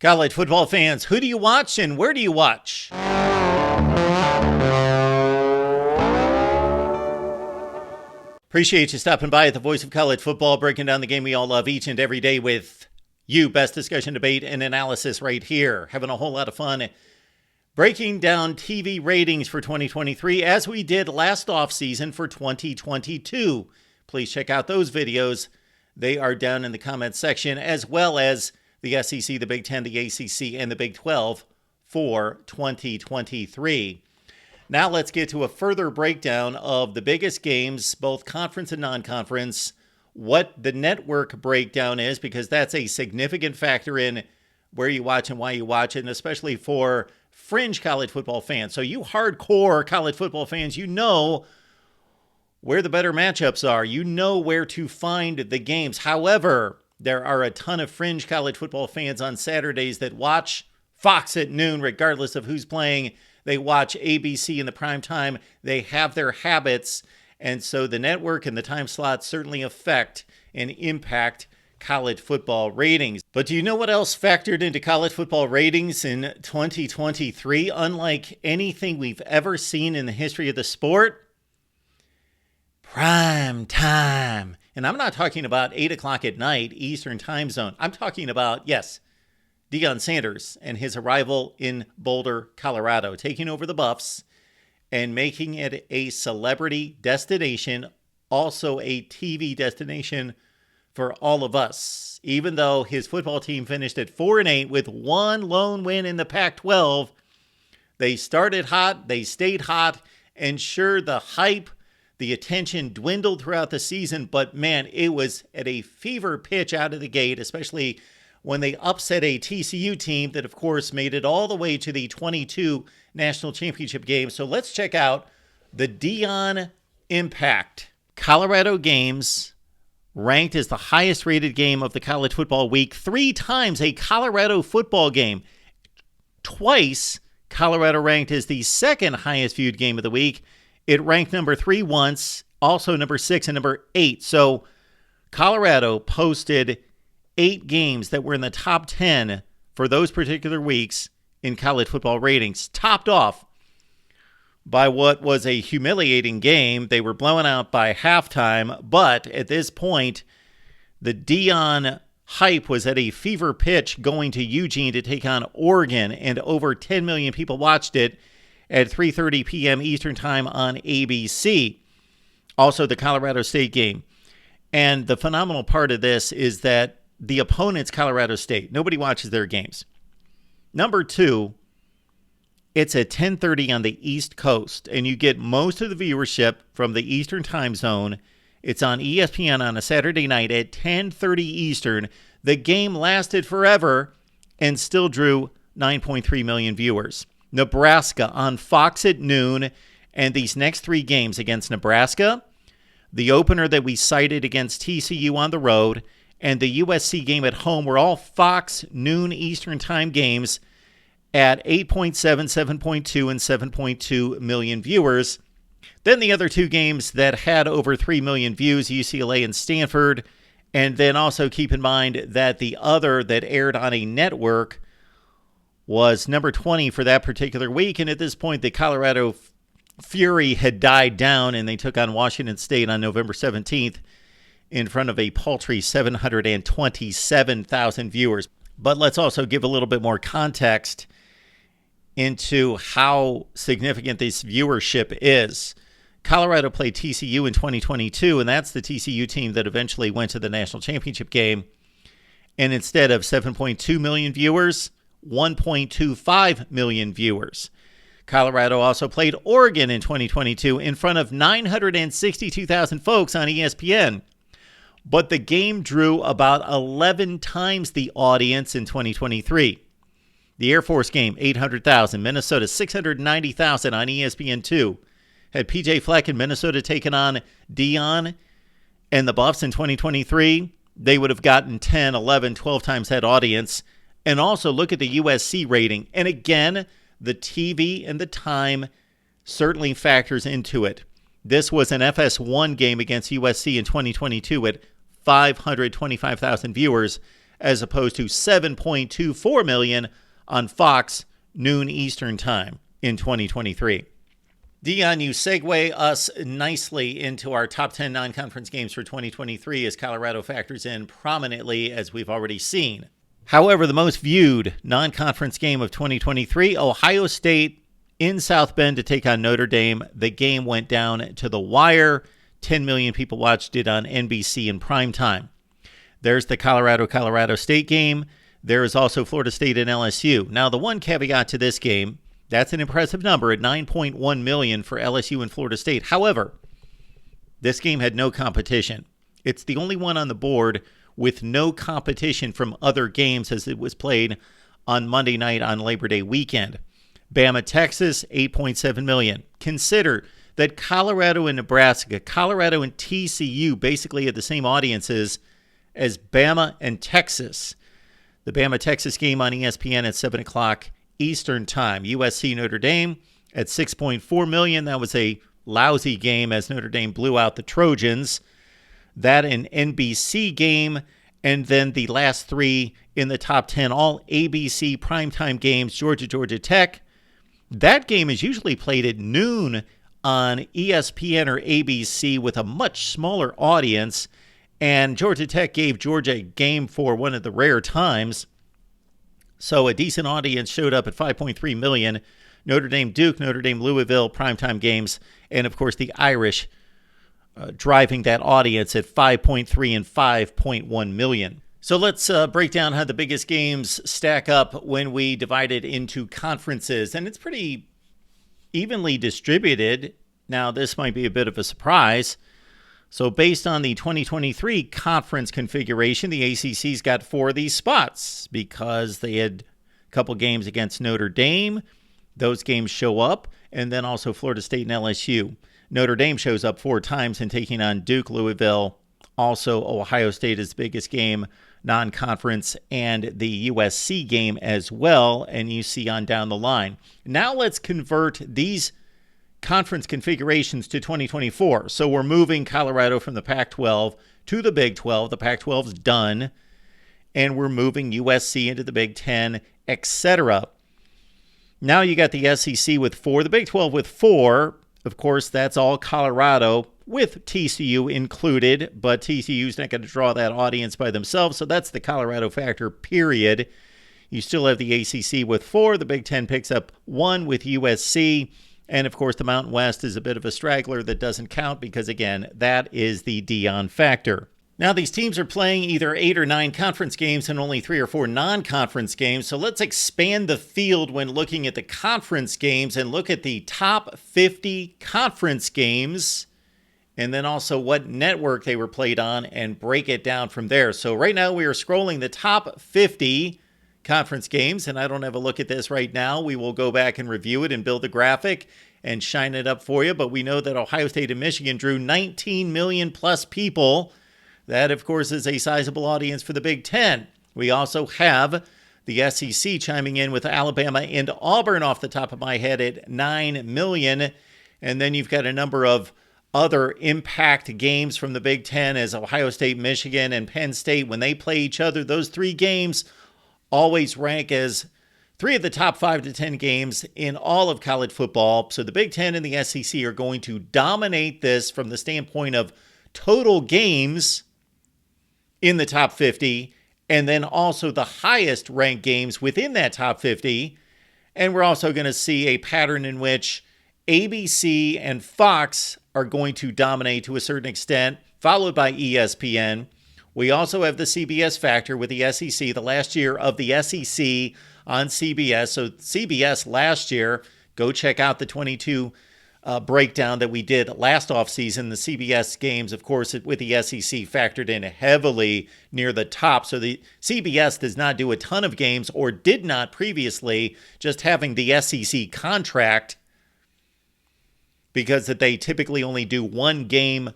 College football fans, who do you watch and where do you watch? Appreciate you stopping by at the Voice of College Football, breaking down the game we all love each and every day with you. Best discussion, debate, and analysis right here. Having a whole lot of fun breaking down TV ratings for 2023 as we did last offseason for 2022. Please check out those videos. They are down in the comments section, as well as the SEC, the Big Ten, the ACC, and the Big 12 for 2023. Now let's get to a further breakdown of the biggest games, both conference and non-conference, what the network breakdown is, because that's a significant factor in where you watch and why you watch it, and especially for fringe college football fans. So you hardcore college football fans, you know where the better matchups are. You know where to find the games. However, there are a ton of fringe college football fans on Saturdays that watch Fox at noon, regardless of who's playing. They watch ABC in the prime time. They have their habits. And so the network and the time slots certainly affect and impact college football ratings. But do you know what else factored into college football ratings in 2023? Unlike anything we've ever seen in the history of the sport, prime time. And I'm not talking about 8 o'clock at night, Eastern time zone. I'm talking about, yes, Deion Sanders and his arrival in Boulder, Colorado, taking over the Buffs and making it a celebrity destination, also a TV destination for all of us. Even though his football team finished at 4-8 with one lone win in the Pac-12, they started hot, they stayed hot, and sure, the hype, the attention dwindled throughout the season, but man, it was at a fever pitch out of the gate, especially when they upset a TCU team that, of course, made it all the way to the 22 national championship game. So let's check out the Deion impact. Colorado games ranked as the highest rated game of the college football week. 3 times a Colorado football game. Twice, Colorado ranked as the second highest viewed game of the week. It ranked number 3 once, also number 6 and number 8. So Colorado posted 8 games that were in the top 10 for those particular weeks in college football ratings, topped off by what was a humiliating game. They were blown out by halftime, but at this point, the Deion hype was at a fever pitch going to Eugene to take on Oregon, and over 10 million people watched it at 3:30 p.m. Eastern Time on ABC. Also, the Colorado State game. And the phenomenal part of this is that the opponent's Colorado State. Nobody watches their games. Number 2, it's at 10:30 on the East Coast, and you get most of the viewership from the Eastern Time Zone. It's on ESPN on a Saturday night at 10:30 Eastern. The game lasted forever and still drew 9.3 million viewers. Nebraska on Fox at noon, and these next 3 games against Nebraska, the opener that we cited against TCU on the road, and the USC game at home were all Fox noon Eastern time games at 8.7, 7.2, and 7.2 million viewers. Then the other 2 games that had over 3 million views, UCLA and Stanford. And then also keep in mind that the other that aired on a network was number 20 for that particular week. And at this point, the Colorado Fury had died down, and they took on Washington State on November 17th in front of a paltry 727,000 viewers. But let's also give a little bit more context into how significant this viewership is. Colorado played TCU in 2022, and that's the TCU team that eventually went to the national championship game. And instead of 7.2 million viewers, 1.25 million viewers. Colorado also played Oregon in 2022 in front of 962,000 folks on ESPN. But the game drew about 11 times the audience in 2023. The Air Force game, 800,000. Minnesota, 690,000 on ESPN2. Had PJ Fleck in Minnesota taken on Deion and the Buffs in 2023, they would have gotten 10, 11, 12 times that audience. And also look at the USC rating. And again, the TV and the time certainly factors into it. This was an FS1 game against USC in 2022 at 525,000 viewers as opposed to 7.24 million on Fox noon Eastern time in 2023. Dion, you segue us nicely into our top 10 non-conference games for 2023 as Colorado factors in prominently, as we've already seen. However, the most viewed non-conference game of 2023, Ohio State in South Bend to take on Notre Dame. The game went down to the wire. 10 million people watched it on NBC in primetime. There's the Colorado State game. There is also Florida State and LSU. Now, the one caveat to this game, that's an impressive number at 9.1 million for LSU and Florida State. However, this game had no competition. It's the only one on the board with no competition from other games as it was played on Monday night on Labor Day weekend. Bama, Texas, 8.7 million. Consider that Colorado and Nebraska, Colorado and TCU basically had the same audiences as Bama and Texas. The Bama-Texas game on ESPN at 7 o'clock Eastern time. USC Notre Dame at 6.4 million. That was a lousy game as Notre Dame blew out the Trojans. That an NBC game, and then the last three in the top 10, all ABC primetime games. Georgia Tech. That game is usually played at noon on ESPN or ABC with a much smaller audience, and Georgia Tech gave Georgia a game for one of the rare times. So a decent audience showed up at 5.3 million. Notre Dame Duke, Notre Dame Louisville, primetime games, and of course the Irish driving that audience at 5.3 and 5.1 million. So let's break down how the biggest games stack up when we divide it into conferences. And it's pretty evenly distributed. Now, this might be a bit of a surprise. So based on the 2023 conference configuration, the ACC's got 4 of these spots because they had a couple games against Notre Dame. Those games show up. And then also Florida State and LSU. Notre Dame shows up 4 times in taking on Duke, Louisville. Also, Ohio State is the biggest game, non-conference, and the USC game as well, and you see on down the line. Now let's convert these conference configurations to 2024. So we're moving Colorado from the Pac-12 to the Big 12. The Pac-12's done, and we're moving USC into the Big 10, etc. Now you got the SEC with 4, the Big 12 with 4. Of course, that's all Colorado, with TCU included, but TCU's not going to draw that audience by themselves, so that's the Colorado factor, period. You still have the ACC with 4. The Big 10 picks up 1 with USC, and of course the Mountain West is a bit of a straggler that doesn't count because, again, that is the Dion factor. Now, these teams are playing either 8 or 9 conference games and only 3 or 4 non-conference games. So let's expand the field when looking at the conference games and look at the top 50 conference games and then also what network they were played on and break it down from there. So right now we are scrolling the top 50 conference games, and I don't have a look at this right now. We will go back and review it and build the graphic and shine it up for you. But we know that Ohio State and Michigan drew 19 million plus people. That, of course, is a sizable audience for the Big Ten. We also have the SEC chiming in with Alabama and Auburn off the top of my head at 9 million. And then you've got a number of other impact games from the Big Ten as Ohio State, Michigan, and Penn State. When they play each other, those 3 games always rank as 3 of the top 5 to 10 games in all of college football. So the Big Ten and the SEC are going to dominate this from the standpoint of total games in the top 50, and then also the highest ranked games within that top 50. And we're also going to see a pattern in which ABC and Fox are going to dominate to a certain extent, followed by ESPN. We also have the CBS factor with the SEC, the last year of the SEC on CBS. So CBS last year, go check out the 22 breakdown that we did last offseason. The CBS games, of course, with the SEC factored in heavily near the top. So the CBS does not do a ton of games, or did not previously, just having the SEC contract, because that they typically only do 1 game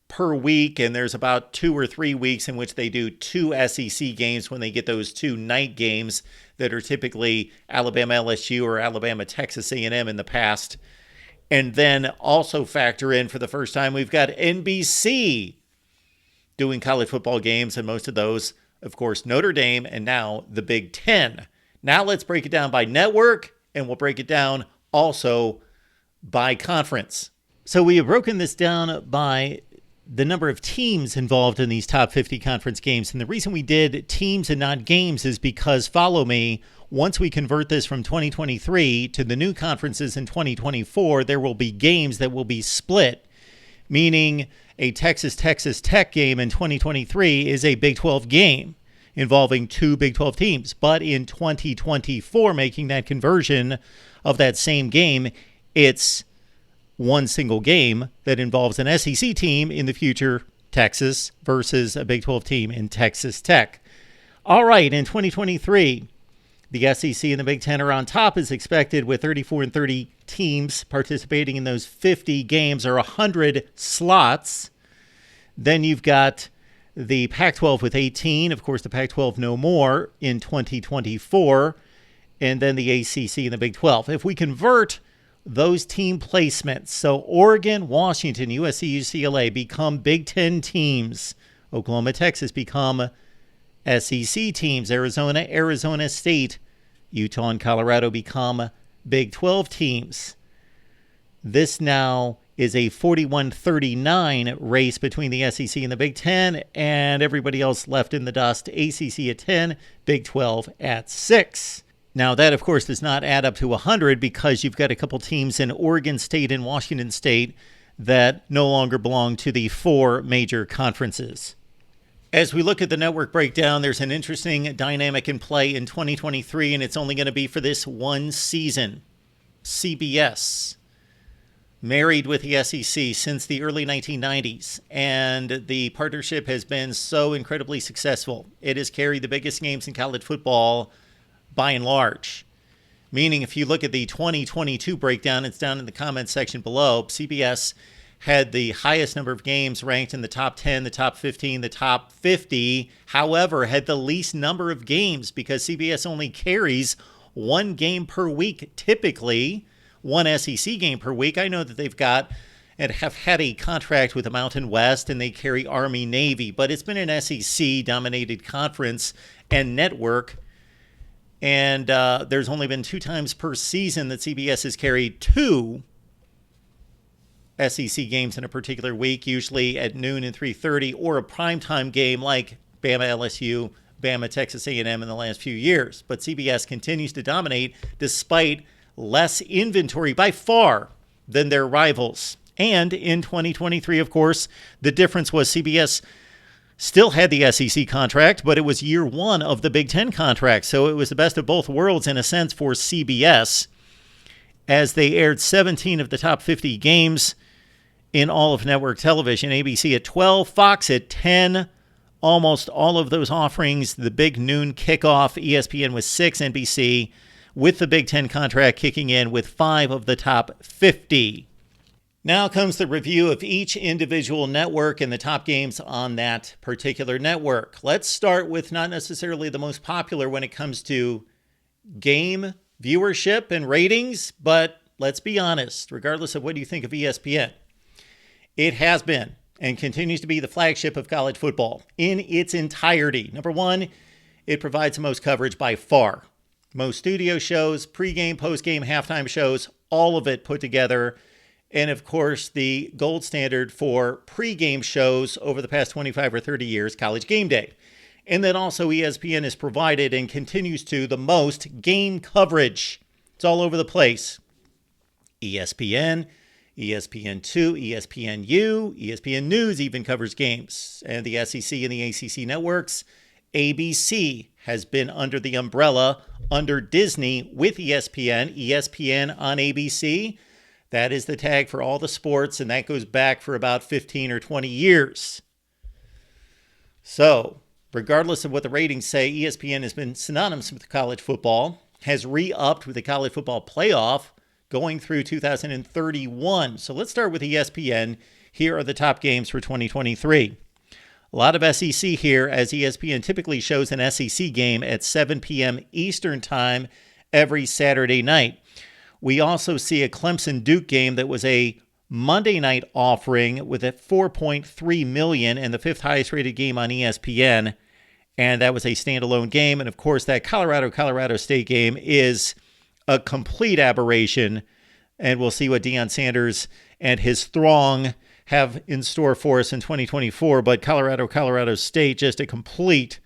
per week, and there's about 2 or 3 weeks in which they do 2 SEC games when they get those 2 night games that are typically Alabama LSU or Alabama Texas A&M in the past. And then also factor in, for the first time, we've got NBC doing college football games, and most of those of course, Notre Dame, and now the Big Ten. Now let's break it down by network, and we'll break it down also by conference. So we have broken this down by the number of teams involved in these top 50 conference games. And the reason we did teams and not games is because, follow me, once we convert this from 2023 to the new conferences in 2024, there will be games that will be split, meaning a Texas Tech game in 2023 is a Big 12 game involving two Big 12 teams. But in 2024, making that conversion of that same game, it's one single game that involves an SEC team, in the future Texas, versus a Big 12 team in Texas Tech. All right, in 2023, the SEC and the Big Ten are on top as expected, with 34 and 30 teams participating in those 50 games, or 100 slots. Then you've got the Pac-12 with 18. Of course, the Pac-12 no more in 2024. And then the ACC and the Big 12. If we convert those team placements, so Oregon, Washington, USC, UCLA become Big Ten teams. Oklahoma, Texas become SEC teams. Arizona State, Utah, and Colorado become Big 12 teams. This now is a 41-39 race between the SEC and the Big Ten, and everybody else left in the dust. ACC at 10, Big 12 at 6. Now, that, of course, does not add up to 100 because you've got a couple teams in Oregon State and Washington State that no longer belong to the four major conferences. As we look at the network breakdown, there's an interesting dynamic in play in 2023, and it's only going to be for this one season. CBS, married with the SEC since the early 1990s, and the partnership has been so incredibly successful. It has carried the biggest games in college football by and large. Meaning, if you look at the 2022 breakdown, it's down in the comments section below. CBS had the highest number of games ranked in the top 10, the top 15, the top 50. However, had the least number of games because CBS only carries one game per week, typically one SEC game per week. I know that they've got and have had a contract with the Mountain West, and they carry Army Navy, but it's been an SEC-dominated conference and network. And there's only been 2 times per season that CBS has carried 2 SEC games in a particular week, usually at noon and 3:30, or a primetime game like Bama LSU, Bama Texas A&M in the last few years. But CBS continues to dominate despite less inventory by far than their rivals. And in 2023, of course, the difference was CBS still had the SEC contract, but it was year 1 of the Big Ten contract. So it was the best of both worlds in a sense for CBS, as they aired 17 of the top 50 games in all of network television. ABC at 12, Fox at 10, almost all of those offerings. The big noon kickoff, ESPN with 6, NBC with the Big Ten contract kicking in with 5 of the top 50. Now comes the review of each individual network and the top games on that particular network. Let's start with not necessarily the most popular when it comes to game viewership and ratings, but let's be honest, regardless of what you think of ESPN, it has been and continues to be the flagship of college football in its entirety. Number 1, it provides the most coverage by far. Most studio shows, pregame, postgame, halftime shows, all of it put together. And of course, the gold standard for pregame shows over the past 25 or 30 years, College Game Day. And then also ESPN has provided and continues to the most game coverage. It's all over the place. ESPN, ESPN2, ESPNU, ESPN News even covers games. And the SEC and the ACC networks. ABC has been under the umbrella under Disney with ESPN. ESPN on ABC. That is the tag for all the sports, and that goes back for about 15 or 20 years. So, regardless of what the ratings say, ESPN has been synonymous with college football, has re-upped with the college football playoff going through 2031. So let's start with ESPN. Here are the top games for 2023. A lot of SEC here, as ESPN typically shows an SEC game at 7 p.m. Eastern Time every Saturday night. We also see a Clemson-Duke game that was a Monday night offering with a 4.3 million and the 5th highest rated game on ESPN and that was a standalone game. And of course, that Colorado State game is a complete aberration, and we'll see what Deion Sanders and his throng have in store for us in 2024. But Colorado State, just a complete,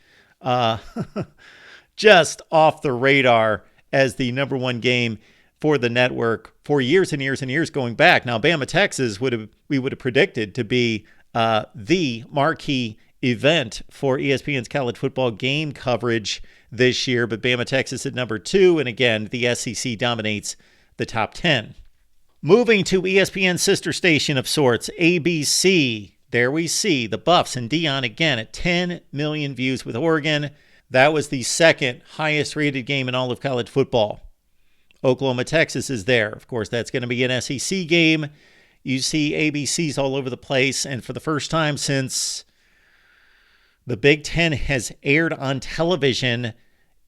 just off the radar as the number one game for the network for years and years and years going back. Now, Bama, Texas we would have predicted to be the marquee event for ESPN's college football game coverage this year, but Bama, Texas at number 2, and again, the SEC dominates the top 10. Moving to ESPN's sister station of sorts, ABC. There we see the Buffs and Deion again at 10 million views with Oregon. That was the second highest rated game in all of college football. Oklahoma, Texas is there. Of course, that's going to be an SEC game. You see ABCs all over the place, and for the first time since the Big Ten has aired on television,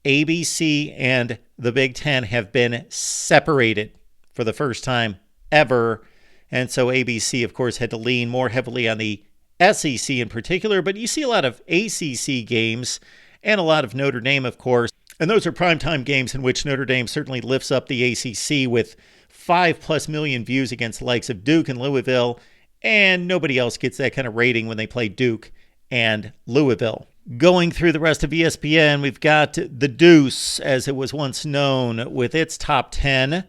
ABC and the Big Ten have been separated for the first time ever. And so ABC, of course, had to lean more heavily on the SEC in particular. But you see a lot of ACC games and a lot of Notre Dame, of course. And those are primetime games in which Notre Dame certainly lifts up the ACC with 5+ million views against the likes of Duke and Louisville. And nobody else gets that kind of rating when they play Duke and Louisville. Going through the rest of ESPN, we've got the Deuce, as it was once known, with its top 10.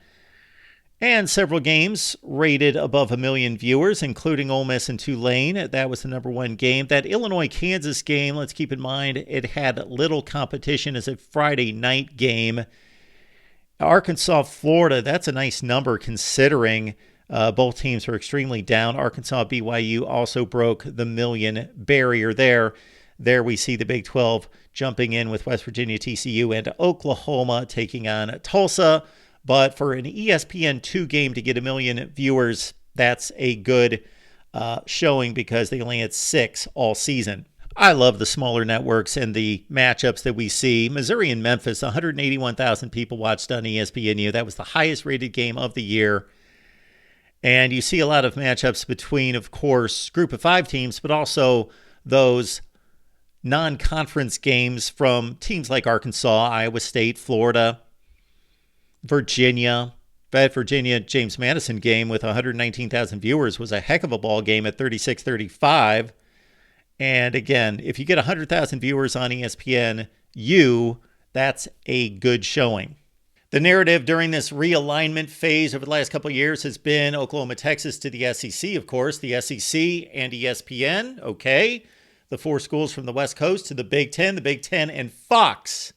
And several games rated above 1 million viewers, including Ole Miss and Tulane. That was the number one game. That Illinois-Kansas game, let's keep in mind, it had little competition as a Friday night game. Arkansas-Florida, that's a nice number considering both teams are extremely down. Arkansas-BYU also broke the 1 million barrier there. There we see the Big 12 jumping in with West Virginia, TCU, and Oklahoma taking on Tulsa. But for an ESPN2 game to get 1 million viewers, that's a good showing because they only had 6 all season. I love the smaller networks and the matchups that we see. Missouri and Memphis, 181,000 people watched on ESPNU. That was the highest rated game of the year. And you see a lot of matchups between, of course, group of 5 teams, but also those non-conference games from teams like Arkansas, Iowa State, Florida, Virginia. That Virginia James Madison game with 119,000 viewers was a heck of a ball game at 36-35. And again, if you get 100,000 viewers on ESPNU, that's a good showing. The narrative during this realignment phase over the last couple of years has been Oklahoma, Texas to the SEC, of course, the SEC and ESPN. Okay. The 4 schools from the West Coast to the Big Ten. The Big Ten and Fox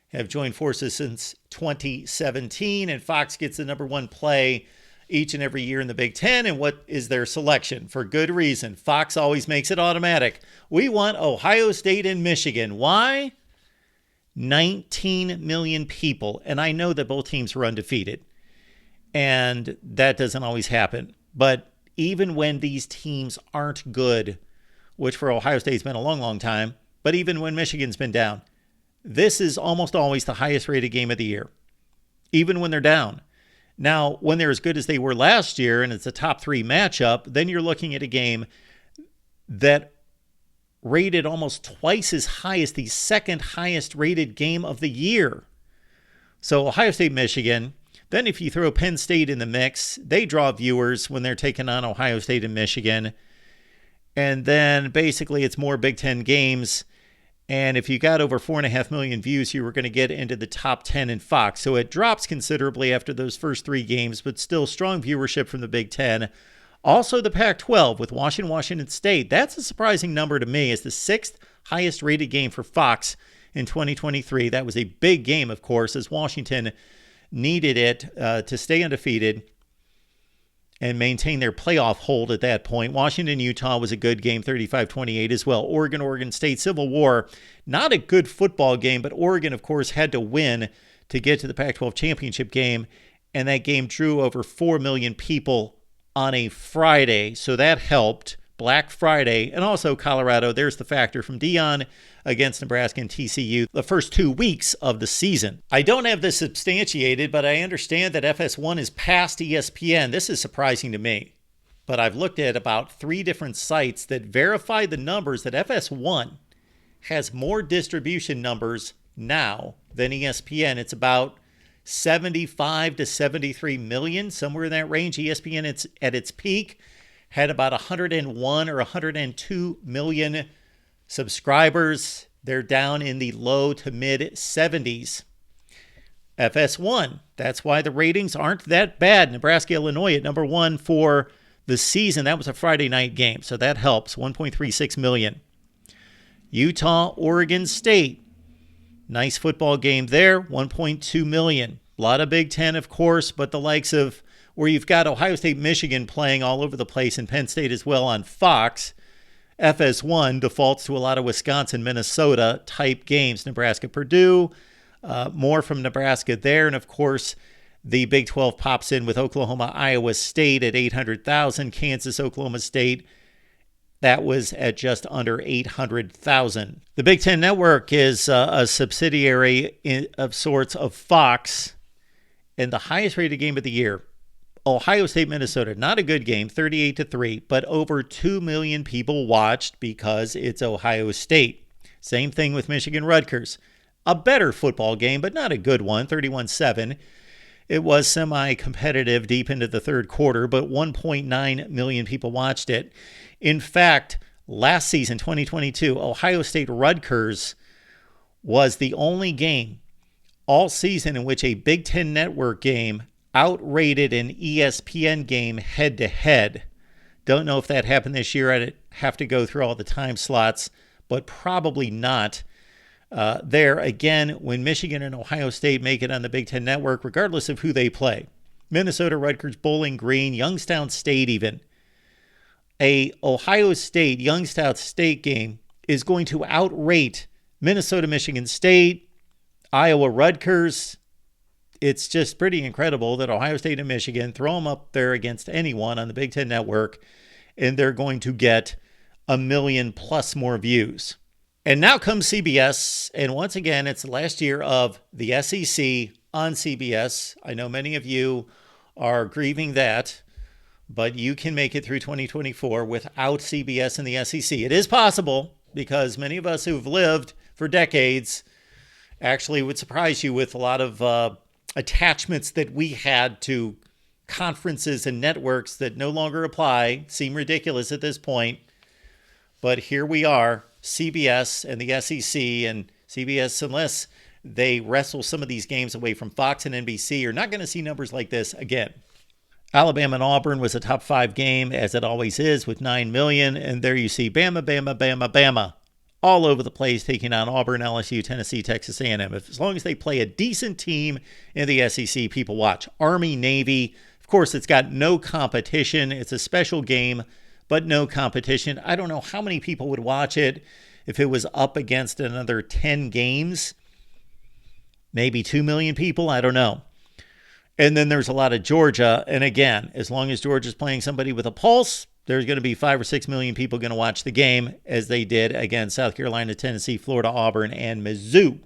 have joined forces since 2017, and Fox gets the number 1 play each and every year in the Big Ten. And what is their selection? For good reason. Fox always makes it automatic. We want Ohio State and Michigan. Why? 19 million people. And I know that both teams were undefeated, and that doesn't always happen. But even when these teams aren't good, which for Ohio State's been a long, long time, but even when Michigan's been down, this is almost always the highest rated game of the year, even when they're down. Now, when they're as good as they were last year and it's a top 3 matchup, then you're looking at a game that rated almost twice as high as the second highest rated game of the year. So Ohio State, Michigan. Then if you throw Penn State in the mix, they draw viewers when they're taking on Ohio State and Michigan. And then basically it's more Big Ten games. And if you got over 4.5 million views, you were going to get into the top 10 in Fox. So it drops considerably after those first 3 games, but still strong viewership from the Big Ten. Also the Pac-12 with Washington State. That's a surprising number to me. It's the 6th highest rated game for Fox in 2023. That was a big game, of course, as Washington needed it to stay undefeated and maintain their playoff hold at that point. Washington-Utah was a good game, 35-28 as well. Oregon State, Civil War, not a good football game, but Oregon, of course, had to win to get to the Pac-12 championship game, and that game drew over 4 million people on a Friday, so that helped. Black Friday, and also Colorado, there's the factor from Deion against Nebraska and TCU the first 2 weeks of the season. I don't have this substantiated, but I understand that FS1 is past ESPN. This is surprising to me, but I've looked at about 3 different sites that verify the numbers that FS1 has more distribution numbers now than ESPN. It's about 75 to 73 million, somewhere in that range. ESPN, it's at its peak, had about 101 or 102 million subscribers. They're down in the low to mid 70s. FS1, that's why the ratings aren't that bad. Nebraska, Illinois at number 1 for the season. That was a Friday night game, so that helps. 1.36 million. Utah, Oregon State. Nice football game there. 1.2 million. A lot of Big Ten, of course, but the likes of where you've got Ohio State, Michigan playing all over the place, and Penn State as well on Fox. FS1 defaults to a lot of Wisconsin, Minnesota type games. Nebraska, Purdue. More from Nebraska there. And of course, the Big 12 pops in with Oklahoma, Iowa State at 800,000. Kansas, Oklahoma State, that was at just under 800,000. The Big Ten Network is a subsidiary of sorts of Fox. And the highest rated game of the year, Ohio State, Minnesota. Not a good game, 38-3, but over 2 million people watched because it's Ohio State. Same thing with Michigan, Rutgers. A better football game, but not a good one, 31-7. It was semi-competitive deep into the third quarter, but 1.9 million people watched it. In fact, last season, 2022, Ohio State Rutgers was the only game all season in which a Big Ten Network game outrated an ESPN game head-to-head. Don't know if that happened this year. I'd have to go through all the time slots, but probably not. There, again, when Michigan and Ohio State make it on the Big Ten Network, regardless of who they play, Minnesota, Rutgers, Bowling Green, Youngstown State even, a Ohio State, Youngstown State game is going to outrate Minnesota, Michigan State, Iowa, Rutgers. It's just pretty incredible that Ohio State and Michigan throw them up there against anyone on the Big Ten Network, and they're going to get 1 million plus more views. And now comes CBS, and once again, it's the last year of the SEC on CBS. I know many of you are grieving that, but you can make it through 2024 without CBS and the SEC. It is possible, because many of us who've lived for decades actually would surprise you with a lot of attachments that we had to conferences and networks that no longer apply, seem ridiculous at this point. But here we are. CBS and the SEC, and CBS, unless they wrestle some of these games away from Fox and NBC, you're not going to see numbers like this again. Alabama and Auburn was a top 5 game, as it always is, with 9 million. And there you see Bama, all over the place, taking on Auburn, LSU, Tennessee, Texas A&M. As long as they play a decent team in the SEC, people watch. Army, Navy, of course, it's got no competition. It's a special game, but no competition. I don't know how many people would watch it if it was up against another 10 games. Maybe 2 million people. I don't know. And then there's a lot of Georgia. And again, as long as Georgia's playing somebody with a pulse, there's going to be 5 or 6 million people going to watch the game, as they did against South Carolina, Tennessee, Florida, Auburn, and Mizzou.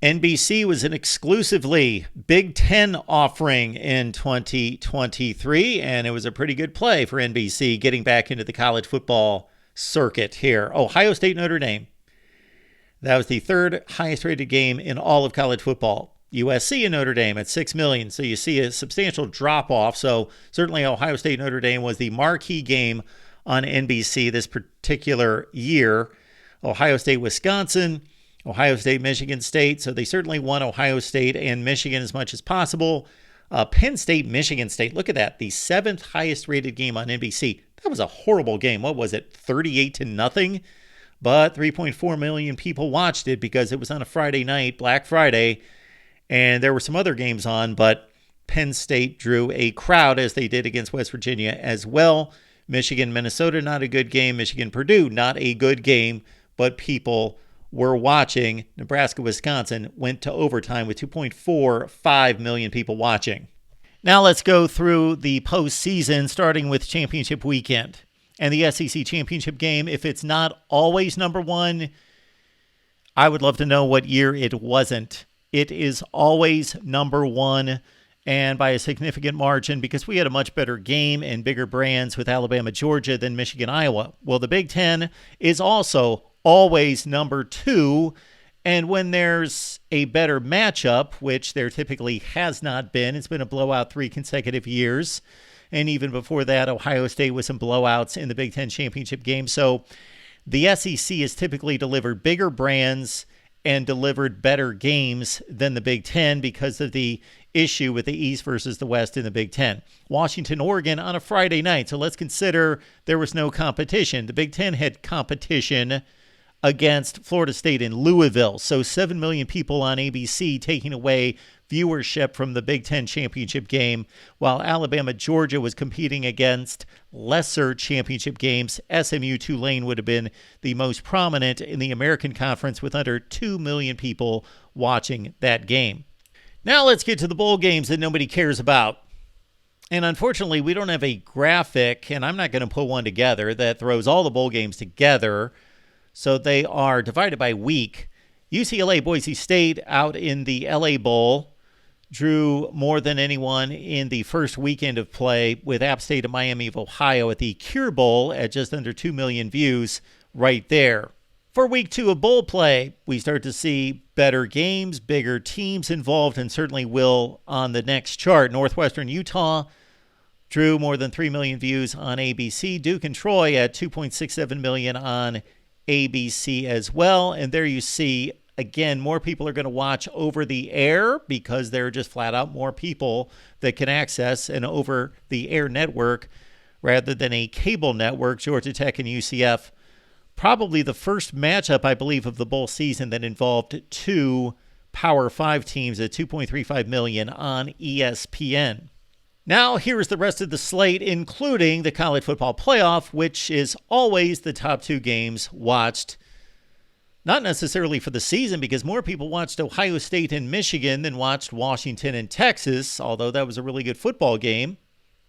NBC was an exclusively Big Ten offering in 2023, and it was a pretty good play for NBC getting back into the college football circuit here. Ohio State, Notre Dame. That was the 3rd highest rated game in all of college football. USC and Notre Dame at 6 million. So you see a substantial drop off. So certainly Ohio State, Notre Dame was the marquee game on NBC this particular year. Ohio State, Wisconsin, Ohio State, Michigan State. So they certainly won Ohio State and Michigan as much as possible. Penn State, Michigan State. Look at that. The 7th highest rated game on NBC. That was a horrible game. What was it? 38-0. But 3.4 million people watched it because it was on a Friday night, Black Friday. And there were some other games on, but Penn State drew a crowd, as they did against West Virginia as well. Michigan, Minnesota, not a good game. Michigan, Purdue, not a good game, but people were watching. Nebraska, Wisconsin went to overtime with 2.45 million people watching. Now let's go through the postseason, starting with championship weekend. And the SEC championship game, if it's not always number 1, I would love to know what year it wasn't. It is always number 1, and by a significant margin, because we had a much better game and bigger brands with Alabama, Georgia than Michigan, Iowa. Well, the Big Ten is also always number 2. And when there's a better matchup, which there typically has not been, it's been a blowout 3 consecutive years. And even before that, Ohio State was some blowouts in the Big Ten championship game. So the SEC has typically delivered bigger brands and delivered better games than the Big Ten because of the issue with the East versus the West in the Big Ten. Washington, Oregon on a Friday night. So let's consider there was no competition. The Big Ten had competition against Florida State in Louisville. So 7 million people on ABC taking away viewership from the Big Ten championship game, while Alabama, Georgia was competing against lesser championship games. SMU, Tulane would have been the most prominent in the American Conference with under 2 million people watching that game. Now let's get to the bowl games that nobody cares about. And unfortunately, we don't have a graphic, and I'm not going to put one together that throws all the bowl games together. So they are divided by week. UCLA, Boise State out in the LA Bowl drew more than anyone in the first weekend of play, with App State and Miami of Ohio at the Cure Bowl at just under 2 million views right there. For week 2 of bowl play, we start to see better games, bigger teams involved, and certainly will on the next chart. Northwestern Utah drew more than 3 million views on ABC. Duke and Troy at 2.67 million on ABC as well. And there you see, again, more people are going to watch over the air because there are just flat out more people that can access an over the air network rather than a cable network. Georgia Tech and UCF, probably the first matchup, I believe, of the bowl season that involved 2 Power 5 teams at 2.35 million on ESPN. Now, here's the rest of the slate, including the college football playoff, which is always the top 2 games watched. Not necessarily for the season, because more people watched Ohio State and Michigan than watched Washington and Texas, although that was a really good football game.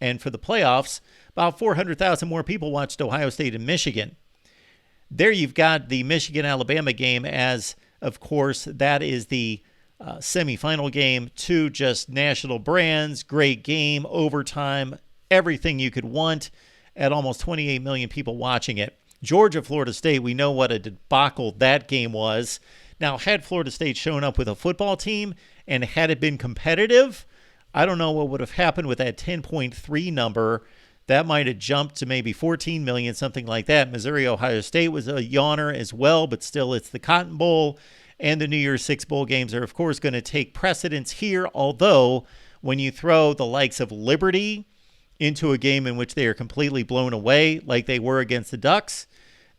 And for the playoffs, about 400,000 more people watched Ohio State and Michigan. There you've got the Michigan-Alabama game as, of course, that is the semifinal game. 2 just national brands, great game, overtime, everything you could want, at almost 28 million people watching it. Georgia, Florida State, we know what a debacle that game was. Now, had Florida State shown up with a football team and had it been competitive, I don't know what would have happened with that 10.3 number. That might have jumped to maybe 14 million, something like that. Missouri, Ohio State was a yawner as well, but still it's the Cotton Bowl. And the New Year's 6 bowl games are, of course, going to take precedence here. Although, when you throw the likes of Liberty into a game in which they are completely blown away, like they were against the Ducks,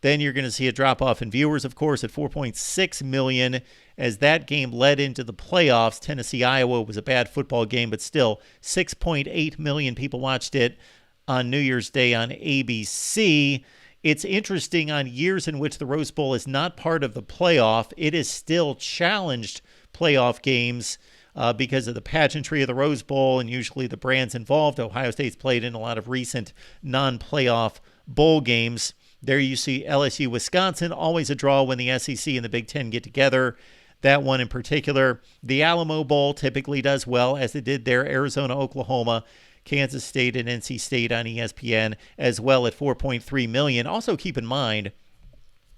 then you're going to see a drop-off in viewers, of course, at 4.6 million as that game led into the playoffs. Tennessee, Iowa was a bad football game, but still 6.8 million people watched it on New Year's Day on ABC. It's interesting, on years in which the Rose Bowl is not part of the playoff, it is still challenged playoff games because of the pageantry of the Rose Bowl and usually the brands involved. Ohio State's played in a lot of recent non-playoff bowl games. There you see LSU, Wisconsin, always a draw when the SEC and the Big Ten get together. That one in particular. The Alamo Bowl typically does well, as it did there. Arizona, Oklahoma, Kansas State, and NC State on ESPN as well at 4.3 million. Also keep in mind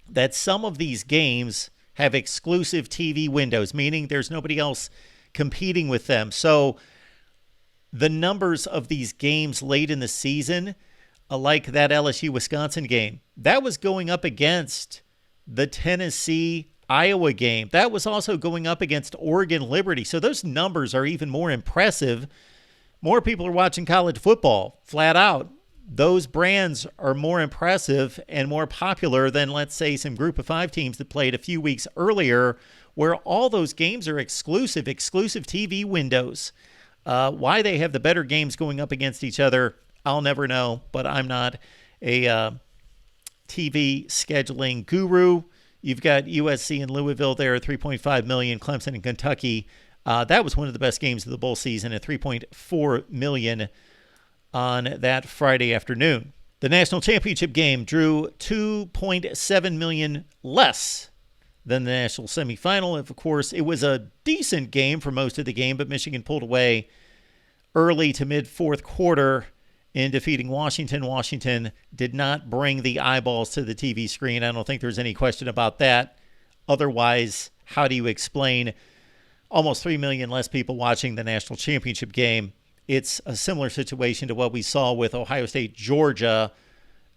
that some of these games have exclusive TV windows, meaning there's nobody else competing with them. So the numbers of these games late in the season, like that LSU-Wisconsin game, that was going up against the Tennessee-Iowa game. That was also going up against Oregon-Liberty. So those numbers are even more impressive. More people are watching college football, flat out. Those brands are more impressive and more popular than, let's say, some Group of 5 teams that played a few weeks earlier, where all those games are exclusive TV windows. Why they have the better games going up against each other, I'll never know, but I'm not a TV scheduling guru. You've got USC and Louisville there at 3.5 million, Clemson and Kentucky. That was one of the best games of the bowl season at 3.4 million on that Friday afternoon. The national championship game drew 2.7 million less than the national semifinal. Of course, it was a decent game for most of the game, but Michigan pulled away early to mid fourth quarter in defeating Washington. Washington did not bring the eyeballs to the TV screen. I don't think there's any question about that. Otherwise, how do you explain almost 3 million less people watching the national championship game? It's a similar situation to what we saw with Ohio State, Georgia,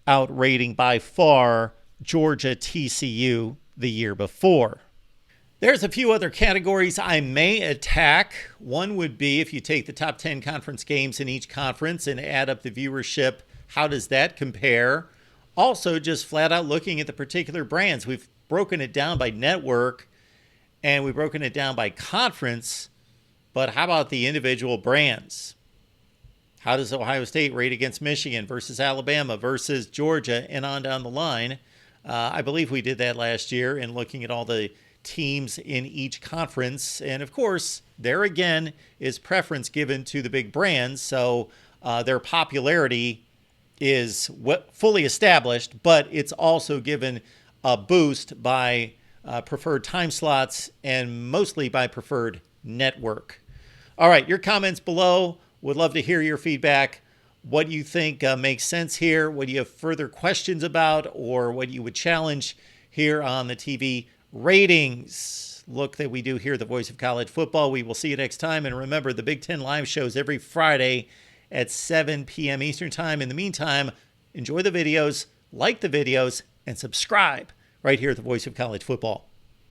outrating by far Georgia TCU the year before. There's a few other categories I may attack. One would be if you take the top 10 conference games in each conference and add up the viewership, how does that compare? Also, just flat out looking at the particular brands. We've broken it down by network and we've broken it down by conference, but how about the individual brands? How does Ohio State rate against Michigan versus Alabama versus Georgia and on down the line? I believe we did that last year in looking at all the teams in each conference. And of course, there again is preference given to the big brands. So their popularity is fully established, but it's also given a boost by preferred time slots and mostly by preferred network. All right, your comments below. Would love to hear your feedback. What you think makes sense here, what you have further questions about, or what you would challenge here on the TV ratings look that we do here, the Voice of College Football. We will see you next time. And remember, the Big Ten live shows every Friday at 7 p.m. Eastern Time. In the meantime, enjoy the videos, like the videos, and subscribe right here at the Voice of College Football.